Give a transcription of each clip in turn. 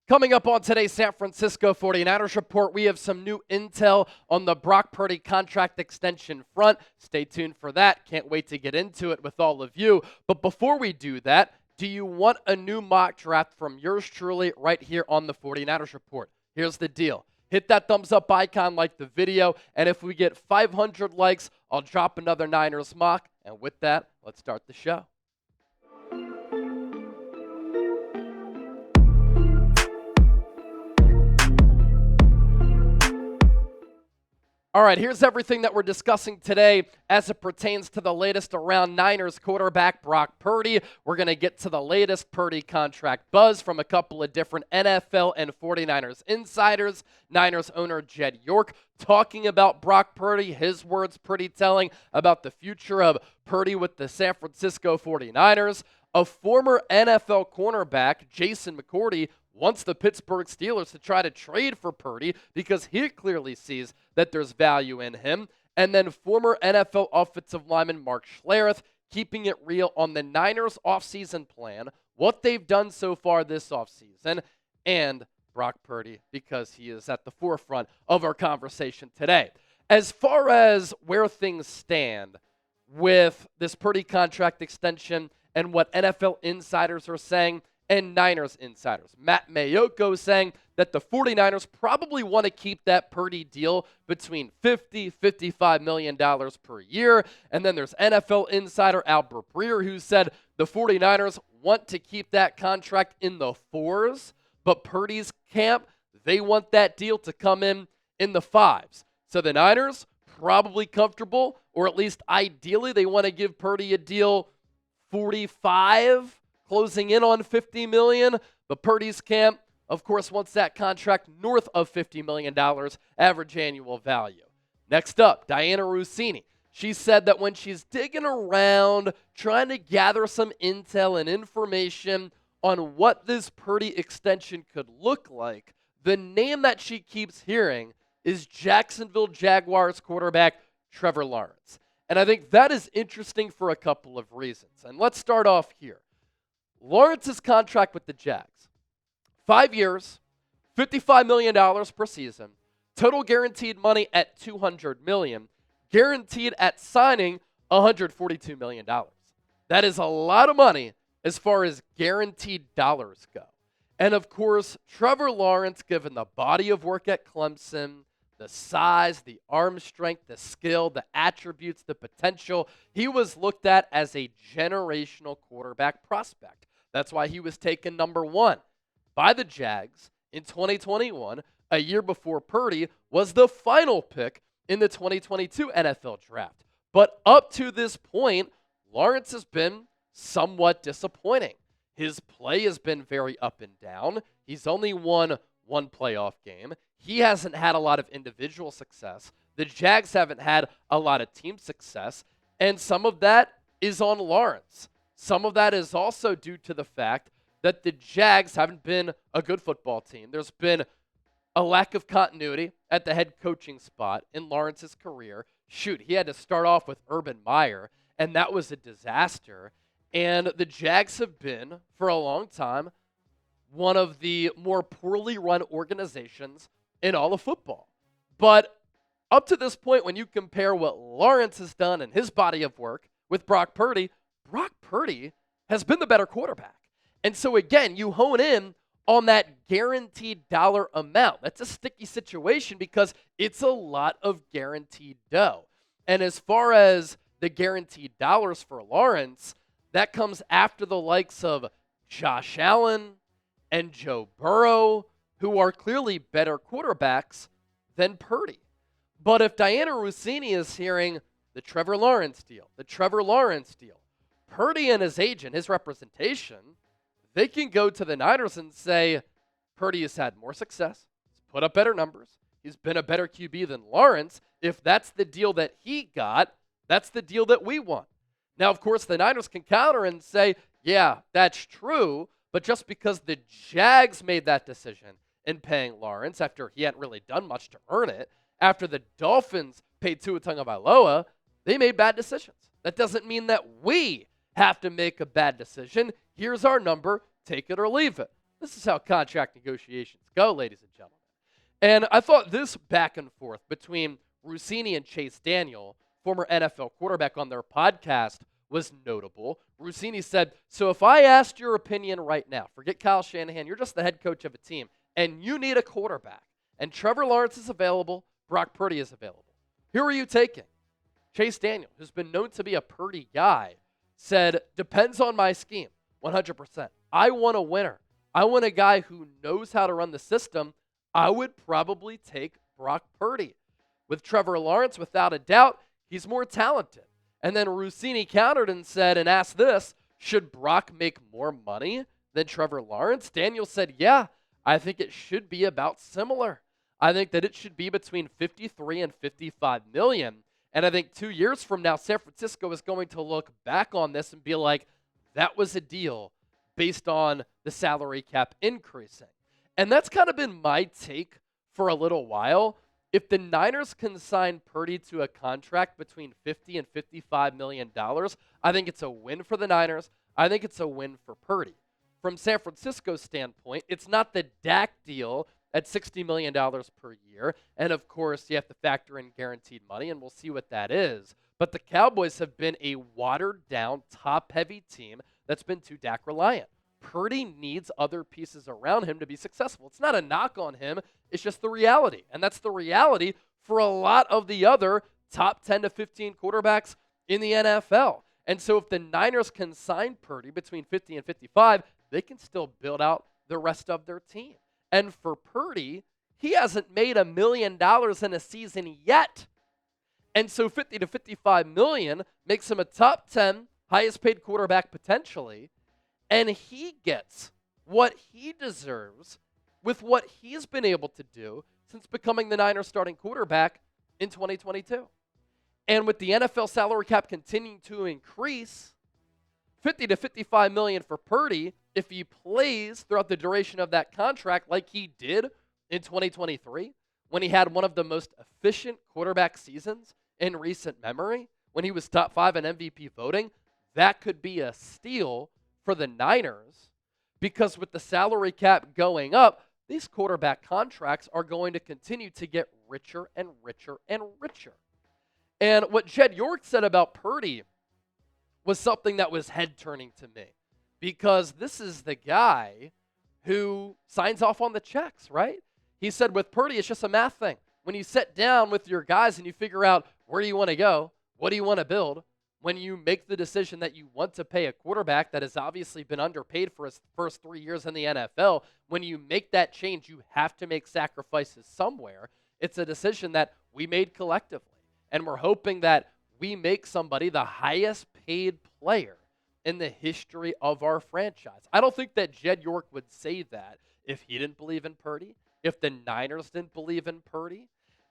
Coming up on today's San Francisco 49ers report, we have some new intel on the Brock Purdy contract extension front. Stay tuned for that. Can't wait to get into it with all of you. But before we do that, do you want a new mock draft from yours truly right here on the 49ers report? Here's the deal. Hit that thumbs up icon, like the video, and if we get 500 likes, I'll drop another Niners mock. And with that, let's start the show. All right, here's everything that we're discussing today as it pertains to the latest around Niners quarterback Brock Purdy. We're going to get to the latest Purdy contract buzz from a couple of different NFL and 49ers insiders. Niners owner Jed York talking about Brock Purdy, his words pretty telling about the future of Purdy with the San Francisco 49ers. A former NFL cornerback, Jason McCourty, wants the Pittsburgh Steelers to try to trade for Purdy because he clearly sees that there's value in him. And then former NFL offensive lineman Mark Schlereth keeping it real on the Niners offseason plan, what they've done so far this offseason, and Brock Purdy because he is at the forefront of our conversation today. As far as where things stand with this Purdy contract extension and what NFL insiders are saying, and Niners insiders. Matt Maiocco saying that the 49ers probably want to keep that Purdy deal between $50-55 million per year. And then there's NFL insider Breer who said the 49ers want to keep that contract in the fours, but Purdy's camp, they want that deal to come in the fives. So the Niners probably comfortable, or at least ideally they want to give Purdy a deal 45, closing in on $50 million. But Purdy's camp, of course, wants that contract north of $50 million average annual value. Next up, Dianna Russini. She said that when she's digging around, trying to gather some intel and information on what this Purdy extension could look like, the name that she keeps hearing is Jacksonville Jaguars quarterback Trevor Lawrence. And I think that is interesting for a couple of reasons. And let's start off here. Lawrence's contract with the Jags, 5 years, $55 million per season, total guaranteed money at $200 million, guaranteed at signing $142 million. That is a lot of money as far as guaranteed dollars go. And of course, Trevor Lawrence, given the body of work at Clemson, the size, the arm strength, the skill, the attributes, the potential, he was looked at as a generational quarterback prospect. That's why he was taken number one by the Jags in 2021, a year before Purdy was the final pick in the 2022 NFL draft. But up to this point, Lawrence has been somewhat disappointing. His play has been very up and down. He's only won one playoff game. He hasn't had a lot of individual success. The Jags haven't had a lot of team success. And some of that is on Lawrence. Some of that is also due to the fact that the Jags haven't been a good football team. There's been a lack of continuity at the head coaching spot in Lawrence's career. Shoot, he had to start off with Urban Meyer, and that was a disaster. And the Jags have been, for a long time, one of the more poorly run organizations in all of football. But up to this point, when you compare what Lawrence has done in his body of work with Brock Purdy has been the better quarterback. And so again, you hone in on that guaranteed dollar amount. That's a sticky situation because it's a lot of guaranteed dough. And as far as the guaranteed dollars for Lawrence, that comes after the likes of Josh Allen and Joe Burrow, who are clearly better quarterbacks than Purdy. But if Dianna Russini is hearing the Trevor Lawrence deal, Purdy and his agent, his representation, they can go to the Niners and say, Purdy has had more success, he's put up better numbers, he's been a better QB than Lawrence. If that's the deal that he got, that's the deal that we want. Now, of course, the Niners can counter and say, yeah, that's true, but just because the Jags made that decision in paying Lawrence after he hadn't really done much to earn it, after the Dolphins paid Tua Tagovailoa, they made bad decisions. That doesn't mean that we have to make a bad decision. Here's our number, take it or leave it. This is how contract negotiations go, ladies and gentlemen. And I thought this back and forth between Russini and Chase Daniel, former NFL quarterback, on their podcast was notable. Russini said, so if I asked your opinion right now, forget Kyle Shanahan, you're just the head coach of a team, and you need a quarterback, and Trevor Lawrence is available, Brock Purdy is available. Who are you taking? Chase Daniel, who's been known to be a Purdy guy, said, depends on my scheme, 100%. I want a winner. I want a guy who knows how to run the system. I would probably take Brock Purdy. With Trevor Lawrence, without a doubt, he's more talented. And then Russini countered and said, and asked this, should Brock make more money than Trevor Lawrence? Daniel said, yeah, I think it should be about similar. I think that it should be between 53 and 55 million. And I think 2 years from now, San Francisco is going to look back on this and be like, that was a deal based on the salary cap increasing. And that's kind of been my take for a little while. If the Niners can sign Purdy to a contract between $50 and $55 million, I think it's a win for the Niners. I think it's a win for Purdy. From San Francisco's standpoint, it's not the Dak deal at $60 million per year. And, of course, you have to factor in guaranteed money, and we'll see what that is. But the Cowboys have been a watered-down, top-heavy team that's been too Dak reliant. Purdy needs other pieces around him to be successful. It's not a knock on him. It's just the reality. And that's the reality for a lot of the other top 10 to 15 quarterbacks in the NFL. And so if the Niners can sign Purdy between 50 and 55, they can still build out the rest of their team. And for Purdy, he hasn't made $1 million in a season yet. And so 50 to 55 million makes him a top 10 highest paid quarterback potentially. And he gets what he deserves with what he's been able to do since becoming the Niners starting quarterback in 2022. And with the NFL salary cap continuing to increase, 50 to 55 million for Purdy, if he plays throughout the duration of that contract like he did in 2023, when he had one of the most efficient quarterback seasons in recent memory, when he was top 5 in MVP voting, that could be a steal for the Niners, because with the salary cap going up, these quarterback contracts are going to continue to get richer and richer and richer. And what Jed York said about Purdy was something that was head-turning to me, because this is the guy who signs off on the checks, right? He said with Purdy, it's just a math thing. When you sit down with your guys and you figure out where do you want to go, what do you want to build, when you make the decision that you want to pay a quarterback that has obviously been underpaid for his first 3 years in the NFL, when you make that change, you have to make sacrifices somewhere. It's a decision that we made collectively. And we're hoping that we make somebody the highest paid player in the history of our franchise. I don't think that Jed York would say that if he didn't believe in Purdy, if the Niners didn't believe in Purdy.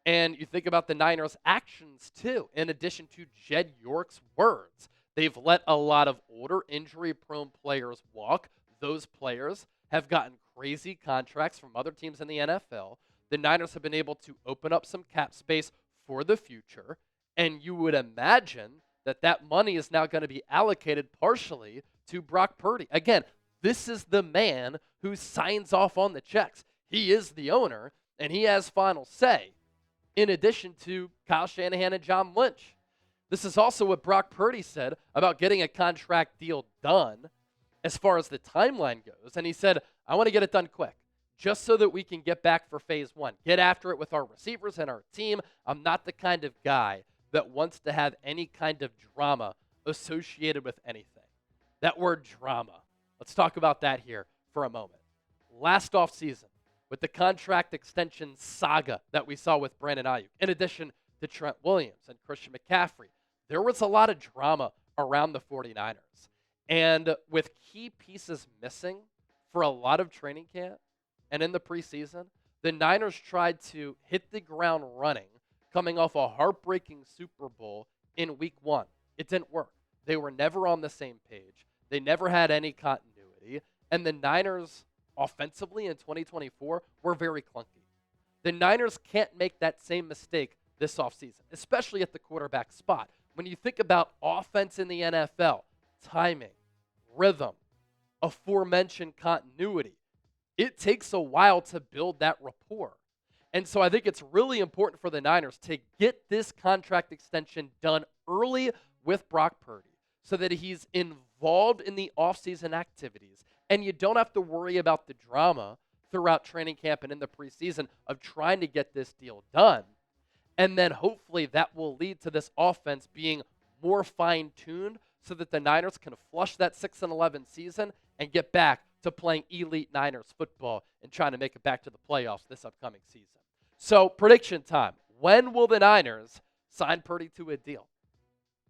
And you think about the Niners' actions, too. In addition to Jed York's words, they've let a lot of older, injury-prone players walk. Those players have gotten crazy contracts from other teams in the NFL. The Niners have been able to open up some cap space for the future. And you would imagine that that money is now going to be allocated partially to Brock Purdy. Again, this is the man who signs off on the checks. He is the owner, and he has final say, in addition to Kyle Shanahan and John Lynch. This is also what Brock Purdy said about getting a contract deal done as far as the timeline goes. And he said, I want to get it done quick, just so that we can get back for phase 1. Get after it with our receivers and our team. I'm not the kind of guy that wants to have any kind of drama associated with anything. That word drama. Let's talk about that here for a moment. Last offseason, with the contract extension saga that we saw with Brandon Ayuk, in addition to Trent Williams and Christian McCaffrey, there was a lot of drama around the 49ers. And with key pieces missing for a lot of training camp and in the preseason, the Niners tried to hit the ground running, coming off a heartbreaking Super Bowl in Week 1. It didn't work. They were never on the same page. They never had any continuity. And the Niners, offensively in 2024, were very clunky. The Niners can't make that same mistake this offseason, especially at the quarterback spot. When you think about offense in the NFL, timing, rhythm, aforementioned continuity, it takes a while to build that rapport. And so I think it's really important for the Niners to get this contract extension done early with Brock Purdy so that he's involved in the offseason activities and you don't have to worry about the drama throughout training camp and in the preseason of trying to get this deal done. And then hopefully that will lead to this offense being more fine-tuned so that the Niners can flush that 6-11 season and get back to playing elite Niners football and trying to make it back to the playoffs this upcoming season. So, prediction time. When will the Niners sign Purdy to a deal?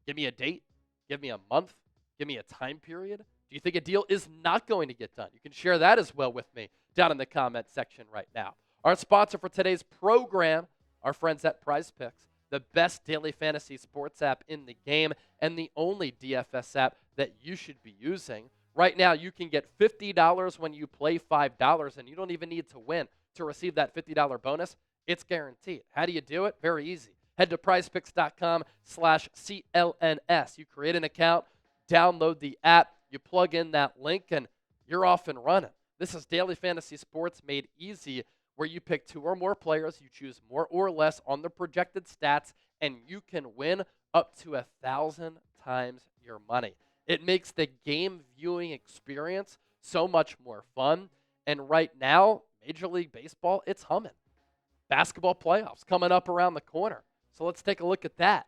Give me a date. Give me a month. Give me a time period. Do you think a deal is not going to get done? You can share that as well with me down in the comment section right now. Our sponsor for today's program, our friends at Prize Picks, the best daily fantasy sports app in the game and the only DFS app that you should be using. Right now, you can get $50 when you play $5, and you don't even need to win to receive that $50 bonus. It's guaranteed. How do you do it? Very easy. Head to prizepicks.com/CLNS. You create an account, download the app, you plug in that link, and you're off and running. This is daily fantasy sports made easy, where you pick 2 or more players, you choose more or less on the projected stats, and you can win up to 1,000 times your money. It makes the game viewing experience so much more fun. And right now, Major League Baseball, it's humming. Basketball playoffs coming up around the corner. So let's take a look at that.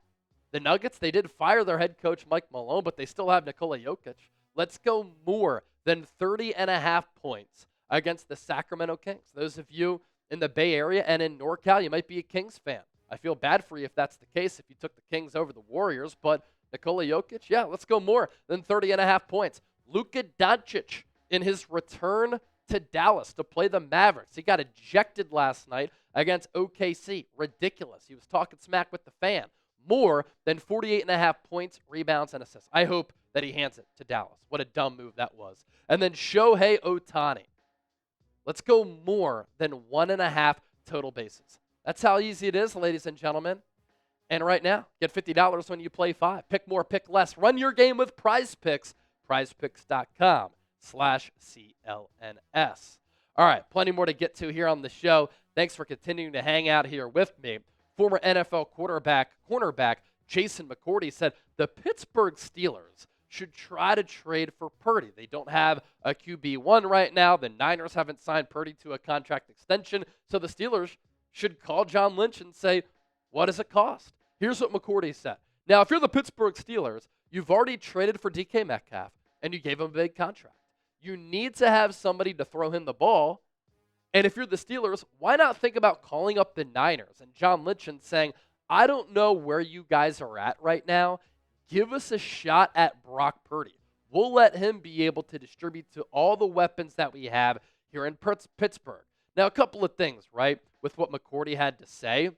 The Nuggets, they did fire their head coach, Mike Malone, but they still have Nikola Jokic. Let's go more than 30.5 points against the Sacramento Kings. Those of you in the Bay Area and in NorCal, you might be a Kings fan. I feel bad for you if that's the case, if you took the Kings over the Warriors, but Nikola Jokic, yeah, let's go more than 30.5 points. Luka Doncic in his return to Dallas to play the Mavericks. He got ejected last night against OKC. Ridiculous. He was talking smack with the fan. More than 48.5 points, rebounds, and assists. I hope that he hands it to Dallas. What a dumb move that was. And then Shohei Ohtani. Let's go more than 1.5 total bases. That's how easy it is, ladies and gentlemen. And right now, get $50 when you play 5. Pick more, pick less. Run your game with Prize Picks. prizepicks.com/CLNS. All right, plenty more to get to here on the show. Thanks for continuing to hang out here with me. Former NFL cornerback Jason McCourty said the Pittsburgh Steelers should try to trade for Purdy. They don't have a QB1 right now. The Niners haven't signed Purdy to a contract extension, so the Steelers should call John Lynch and say, what does it cost? Here's what McCourty said. Now, if you're the Pittsburgh Steelers, you've already traded for DK Metcalf, and you gave him a big contract. You need to have somebody to throw him the ball. And if you're the Steelers, why not think about calling up the Niners and John Lynch and saying, I don't know where you guys are at right now. Give us a shot at Brock Purdy. We'll let him be able to distribute to all the weapons that we have here in Pittsburgh. Now, a couple of things, right, with what McCourty had to say.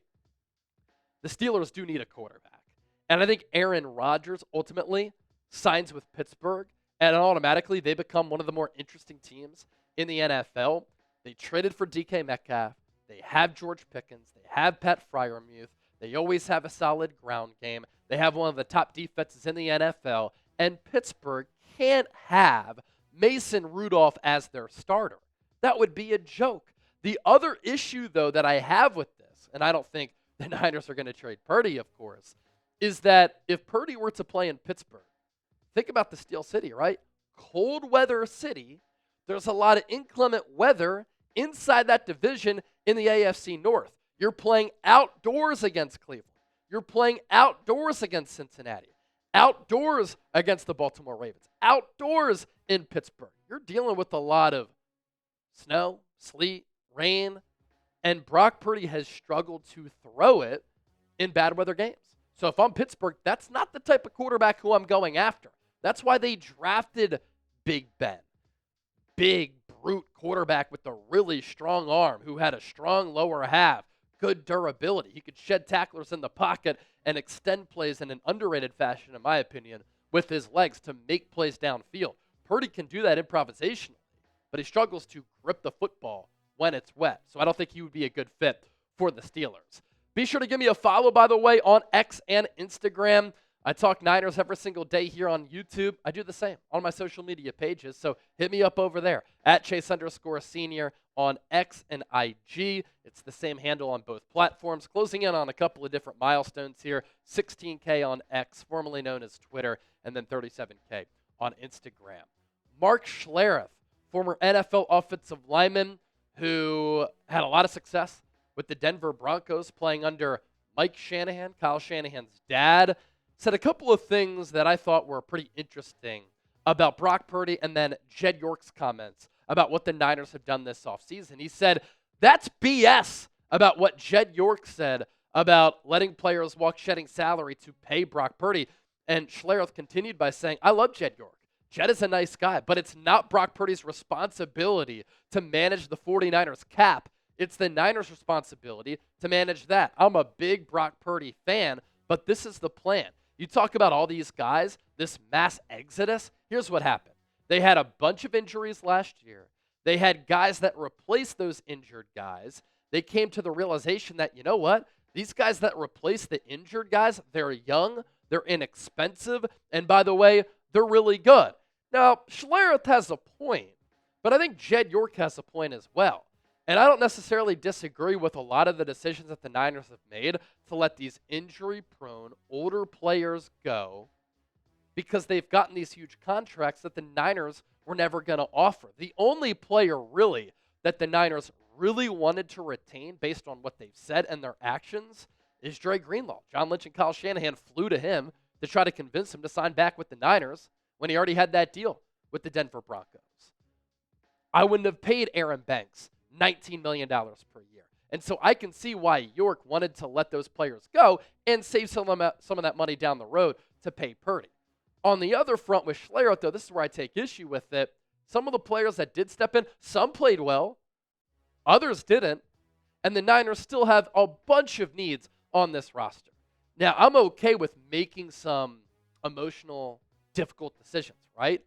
The Steelers do need a quarterback. And I think Aaron Rodgers ultimately signs with Pittsburgh, and automatically they become one of the more interesting teams in the NFL. They traded for DK Metcalf. They have George Pickens. They have Pat Freiermuth. They always have a solid ground game. They have one of the top defenses in the NFL. And Pittsburgh can't have Mason Rudolph as their starter. That would be a joke. The other issue, though, that I have with this, and I don't think the Niners are going to trade Purdy, of course, is that if Purdy were to play in Pittsburgh, think about the Steel City, right? Cold weather city. There's a lot of inclement weather inside that division in the AFC North. You're playing outdoors against Cleveland. You're playing outdoors against Cincinnati. Outdoors against the Baltimore Ravens. Outdoors in Pittsburgh. You're dealing with a lot of snow, sleet, rain, and Brock Purdy has struggled to throw it in bad weather games. So if I'm Pittsburgh, that's not the type of quarterback who I'm going after. That's why they drafted Big Ben. Big, brute quarterback with a really strong arm who had a strong lower half, good durability. He could shed tacklers in the pocket and extend plays in an underrated fashion, in my opinion, with his legs to make plays downfield. Purdy can do that improvisationally, but he struggles to grip the football when it's wet. So I don't think he would be a good fit for the Steelers. Be sure to give me a follow, by the way, on X and Instagram. I talk Niners every single day here on YouTube. I do the same on my social media pages, so hit me up over there at Chase_Senior on X and IG. It's the same handle on both platforms. Closing in on a couple of different milestones here. 16K on X, formerly known as Twitter, and then 37K on Instagram. Mark Schlereth, former NFL offensive lineman who had a lot of success with the Denver Broncos playing under Mike Shanahan, Kyle Shanahan's dad, said a couple of things that I thought were pretty interesting about Brock Purdy and then Jed York's comments about what the Niners have done this offseason. He said, that's BS about what Jed York said about letting players walk shedding salary to pay Brock Purdy. And Schlereth continued by saying, I love Jed York. Jed is a nice guy, but it's not Brock Purdy's responsibility to manage the 49ers cap. It's the Niners' responsibility to manage that. I'm a big Brock Purdy fan, but this is the plan. You talk about all these guys, this mass exodus. Here's what happened. They had a bunch of injuries last year. They had guys that replaced those injured guys. They came to the realization that, you know what? These guys that replace the injured guys, they're young, they're inexpensive, and by the way, they're really good. Now, Schlereth has a point, but I think Jed York has a point as well. And I don't necessarily disagree with a lot of the decisions that the Niners have made to let these injury-prone, older players go because they've gotten these huge contracts that the Niners were never going to offer. The only player, really, that the Niners really wanted to retain based on what they've said and their actions is Dre Greenlaw. John Lynch and Kyle Shanahan flew to him to try to convince him to sign back with the Niners when he already had that deal with the Denver Broncos. I wouldn't have paid Aaron Banks $19 million per year. And so I can see why York wanted to let those players go and save some of that money down the road to pay Purdy. On the other front with Schlereth, though, this is where I take issue with it. Some of the players that did step in, some played well, others didn't, and the Niners still have a bunch of needs on this roster. Now, I'm okay with making some emotional, difficult decisions, right?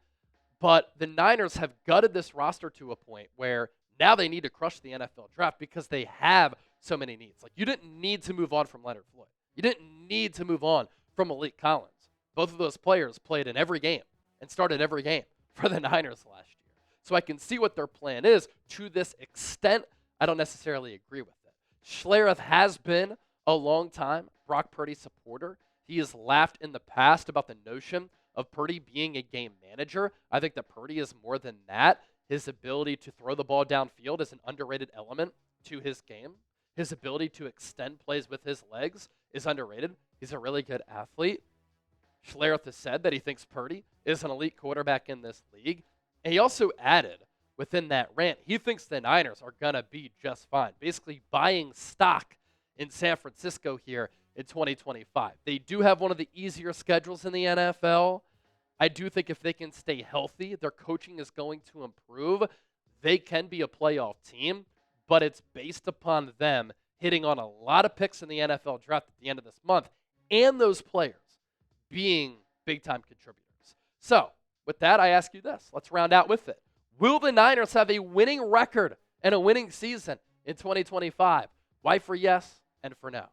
But the Niners have gutted this roster to a point where now they need to crush the NFL draft because they have so many needs. Like, you didn't need to move on from Leonard Floyd. You didn't need to move on from Malik Collins. Both of those players played in every game and started every game for the Niners last year. So I can see what their plan is. To this extent, I don't necessarily agree with it. Schlereth has been a long time Brock Purdy supporter. He has laughed in the past about the notion of Purdy being a game manager. I think that Purdy is more than that. His ability to throw the ball downfield is an underrated element to his game. His ability to extend plays with his legs is underrated. He's a really good athlete. Schlereth has said that he thinks Purdy is an elite quarterback in this league. And he also added within that rant, he thinks the Niners are going to be just fine, basically buying stock in San Francisco here in 2025. They do have one of the easier schedules in the NFL. I do think if they can stay healthy, their coaching is going to improve. They can be a playoff team, but it's based upon them hitting on a lot of picks in the NFL draft at the end of this month and those players being big-time contributors. So, with that, I ask you this. Let's round out with it. Will the Niners have a winning record and a winning season in 2025? Why for yes and for no?